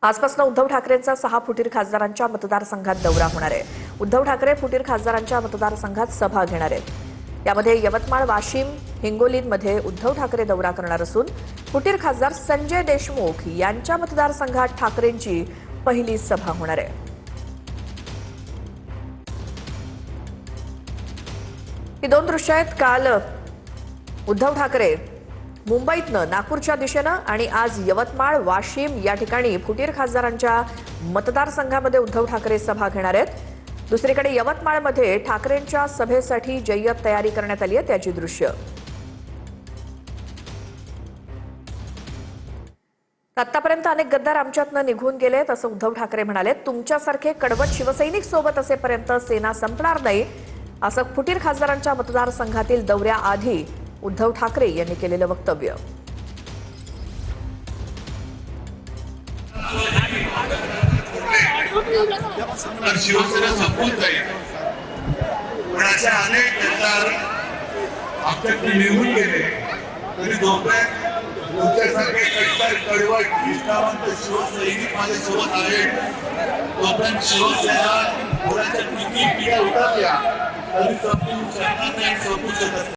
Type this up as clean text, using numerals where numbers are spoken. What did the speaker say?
आजपासून उद्धव ठाकरेंचा 6 फुटीर खासदारांच्या मतदारसंघात दौरा होणार आहे। उद्धव ठाकरे फुटीर खासदारांच्या मतदारसंघात सभा घेणार आहेत। यामध्ये यवतमाळ, वाशिम, हिंगोलीमध्ये उद्धव ठाकरे दौरा करणार असून फुटीर खासदार संजय देशमुख यांच्या मतदारसंघात ठाकरेंची पहिली सभा होणार आहे। ही दोन दृश्य आहेत। काल उद्धव ठाकरे मुंबईतनं नागपूरच्या दिशेनं आणि आज यवतमाळ, वाशिम या ठिकाणी फुटीर खासदारांच्या मतदारसंघामध्ये उद्धव ठाकरे सभा घेणार आहेत। दुसरीकडे यवतमाळमध्ये ठाकरेंच्या सभेसाठी जय्यत तयारी करण्यात आली आहे, त्याची दृश्य। आतापर्यंत अनेक गद्दार आमच्यातनं निघून गेलेत असं उद्धव ठाकरे म्हणाले। तुमच्यासारखे कडवट शिवसैनिक सोबत असेपर्यंत सेना संपणार नाही असं फुटीर खासदारांच्या मतदारसंघातील दौऱ्याआधी उद्धव ठाकरे यांनी केलेलं वक्तव्य। शिवसेना संपून जाईल, पण असे अनेक गद्दार आमच्याकडे निघून गेले तरी तुमच्यासारखे कडवट निष्ठावंत शिवसैनिक माझ्यासोबत आहेत। तोपर्यंत शिवसेना किती पिढ्या उतरल्या तरी संपून शकणार नाही, संपू शकत नाही।